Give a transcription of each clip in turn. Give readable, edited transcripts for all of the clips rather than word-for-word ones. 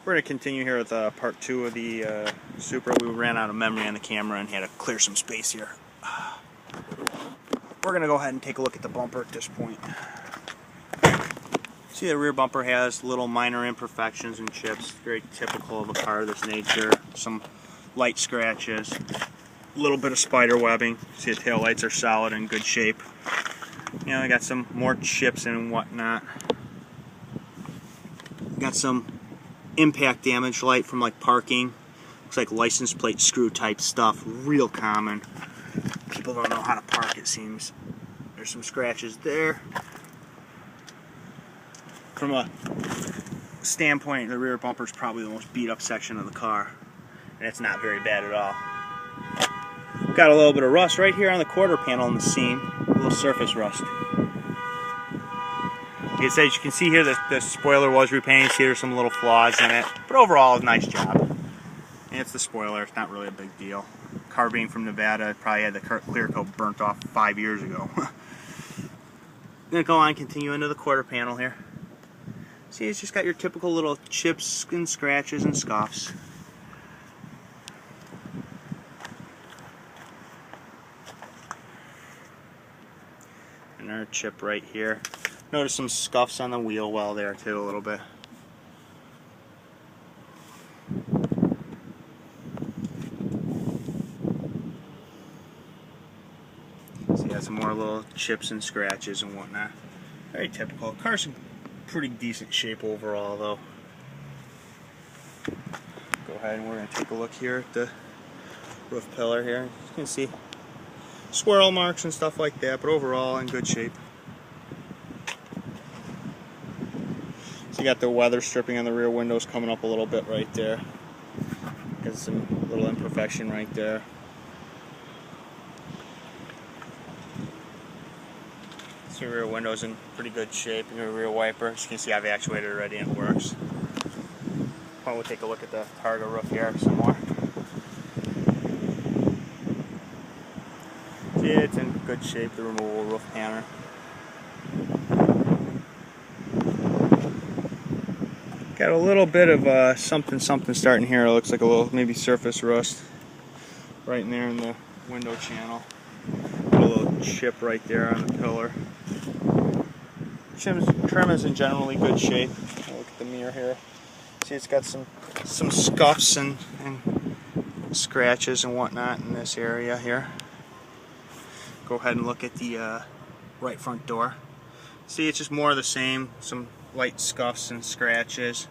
We're going to continue here with part 2 of the Supra. We ran out of memory on the camera and had to clear some space here. We're going to go ahead and take a look at the bumper at this point. See, the rear bumper has little minor imperfections and chips, very typical of a car of this nature. Some light scratches, a little bit of spider webbing. See, the tail lights are solid and in good shape. You know, I got some more chips and whatnot. Got some impact damage light from like parking. Looks like license plate screw type stuff, real common. People don't know how to park, it seems. There's some scratches there. From a standpoint, the rear bumper is probably the most beat up section of the car, and it's not very bad at all. Got a little bit of rust right here on the quarter panel in the seam, a little surface rust. As you can see here, the spoiler was repainted. See, there's some little flaws in it, but overall, a nice job. And it's the spoiler; it's not really a big deal. Car being from Nevada, it probably had the clear coat burnt off 5 years ago. Gonna go on, continue into the quarter panel here. See, it's just got your typical little chips and scratches and scuffs. Another chip right here. Notice some scuffs on the wheel well there too, a little bit. See, got some more little chips and scratches and whatnot. Very typical. Car's in pretty decent shape overall, though. Go ahead and we're going to take a look here at the roof pillar here. You can see swirl marks and stuff like that, but overall in good shape. So you got the weather stripping on the rear windows coming up a little bit right there. Got some little imperfection right there. So rear window's in pretty good shape. Your rear wiper, as you can see, I've actuated already and it works. We'll take a look at the Targa roof here some more. See, it's in good shape, the removable roof panel. Got a little bit of something starting here. It looks like a little maybe surface rust right in there in the window channel. Got a little chip right there on the pillar. Trim is in generally good shape. Look at the mirror here. See, it's got some scuffs and scratches and whatnot in this area here. Go ahead and look at the right front door. See, it's just more of the same. Some light scuffs and scratches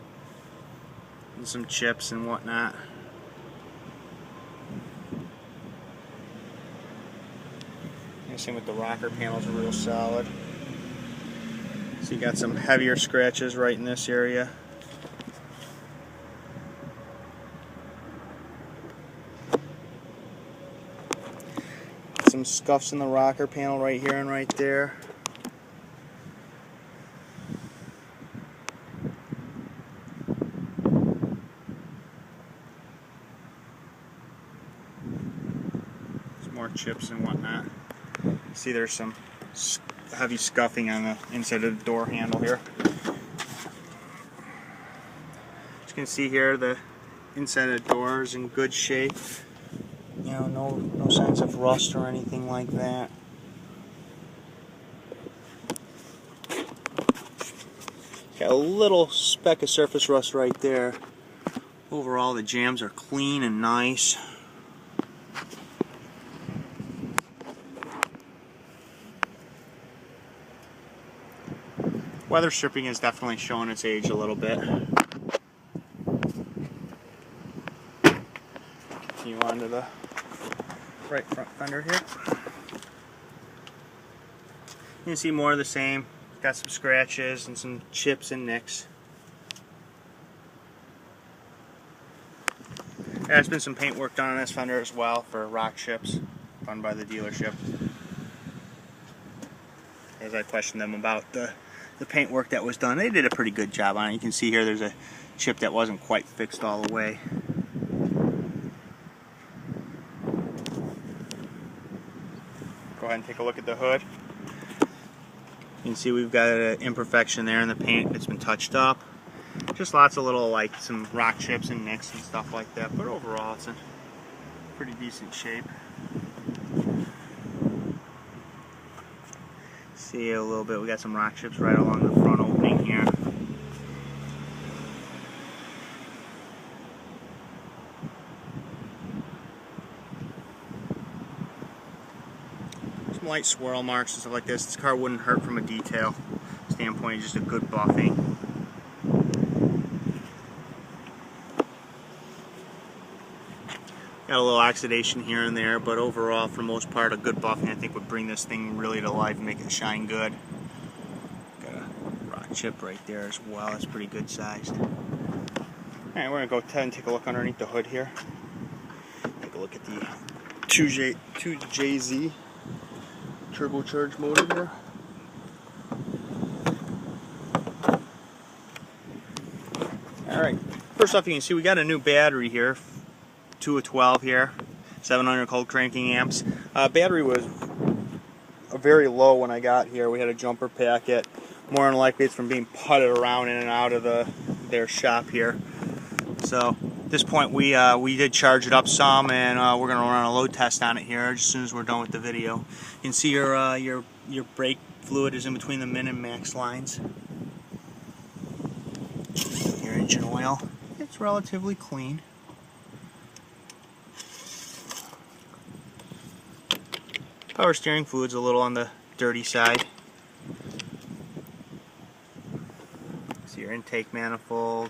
and some chips and whatnot. And same with the rocker panels, are real solid. So you got some heavier scratches right in this area. Some scuffs in the rocker panel right here and right there. Some more chips and whatnot. See, there's some heavy scuffing on the inside of the door handle here. As you can see here, the inside of the door is in good shape. You know, no signs of rust or anything like that. Got a little speck of surface rust right there. Overall, the jambs are clean and nice. Weather stripping is definitely showing its age a little bit. Continue on to the right front fender here. You can see more of the same. Got some scratches and some chips and nicks. There's been some paint work done on this fender as well for rock chips done by the dealership. As I questioned them about the paint work that was done, they did a pretty good job on it. You can see here there's a chip that wasn't quite fixed all the way. Go ahead and take a look at the hood. You can see we've got an imperfection there in the paint that's been touched up. Just lots of little, like, some rock chips and nicks and stuff like that, but overall it's in pretty decent shape. See a little bit, we got some rock chips right along the front opening here. Some light swirl marks and stuff like this. This car wouldn't hurt from a detail standpoint, just a good buffing. Got a little oxidation here and there, but overall, for the most part, a good buffing I think would bring this thing really to life and make it shine good. Got a rock chip right there as well. That's pretty good sized. Alright, we're going to go ahead and take a look underneath the hood here. Take a look at the 2JZ turbocharged motor here. Alright, first off, you can see we got a new battery here. 2 of 12 here, 700 cold cranking amps. Battery was very low when I got here. We had a jumper packet. More than likely it's from being putted around in and out of their shop here. So at this point we did charge it up some, and we're going to run a load test on it here as soon as we're done with the video. You can see your brake fluid is in between the min and max lines. Your engine oil, it's relatively clean. Power steering fluid's a little on the dirty side. See your intake manifold.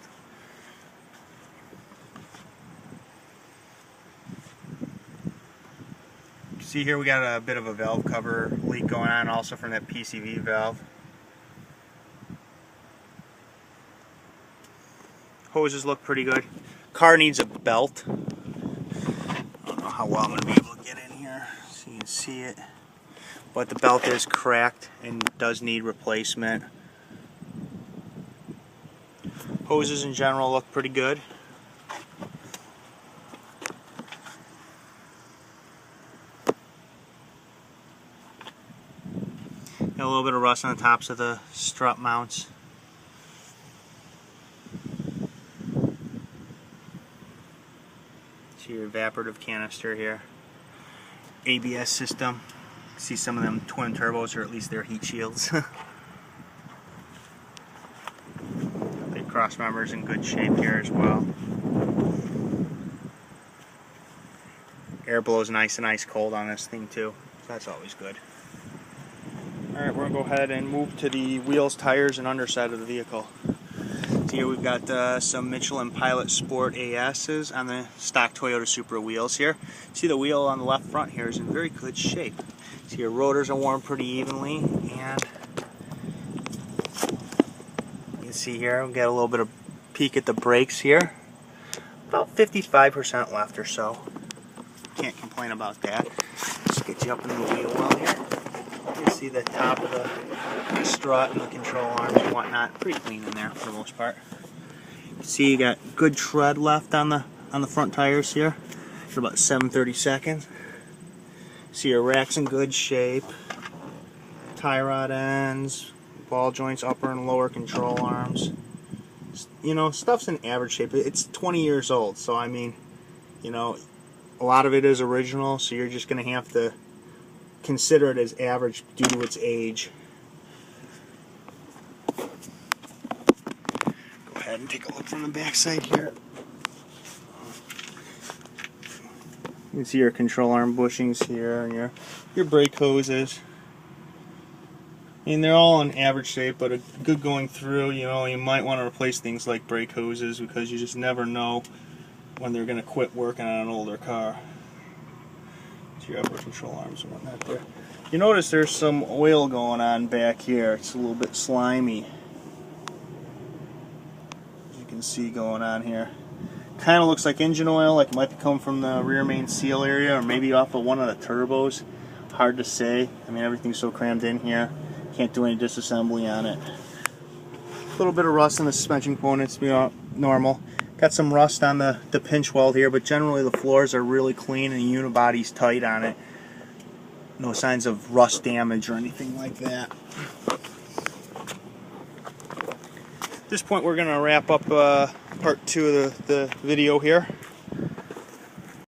See here we got a bit of a valve cover leak going on, also from that PCV valve. Hoses look pretty good. Car needs a belt. I don't know how well I'm going to be able to get in here so you can see it, but the belt is cracked and does need replacement. Hoses in general look pretty good. Got a little bit of rust on the tops of the strut mounts. See your evaporative canister here. ABS system. See some of them twin turbos, or at least their heat shields. The cross member's in good shape here as well. Air blows nice and ice cold on this thing too, so that's always good. Alright, we're going to go ahead and move to the wheels, tires, and underside of the vehicle. So here we've got some Michelin Pilot Sport AS's on the stock Toyota Supra wheels here. See the wheel on the left front here is in very good shape. See your rotors are worn pretty evenly, and you can see here we've got a little bit of peek at the brakes here. About 55% left or so. Can't complain about that. Let's get you up in the wheel well here. You can see the top of the strut and the control arms and whatnot. Pretty clean in there for the most part. You can see you got good tread left on the front tires here for about 7/32. See your rack's in good shape. Tie rod ends, ball joints, upper and lower control arms. You know, stuff's in average shape. It's 20 years old, so I mean, you know, a lot of it is original, so you're just going to have to consider it as average due to its age. Go ahead and take a look from the back side here. You can see your control arm bushings here and your brake hoses. I mean, they're all in average shape, but a good going through. You know, you might want to replace things like brake hoses because you just never know when they're going to quit working on an older car. So your upper control arms and whatnot there. You notice there's some oil going on back here. It's a little bit slimy. As you can see going on here. Kind of looks like engine oil, like it might be coming from the rear main seal area or maybe off of one of the turbos. Hard to say. I mean, everything's so crammed in here. Can't do any disassembly on it. A little bit of rust on the suspension components, you know, normal. Got some rust on the pinch weld here, but generally the floors are really clean and the unibody's tight on it. No signs of rust damage or anything like that. At this point, we're going to wrap up part 2 of the video here.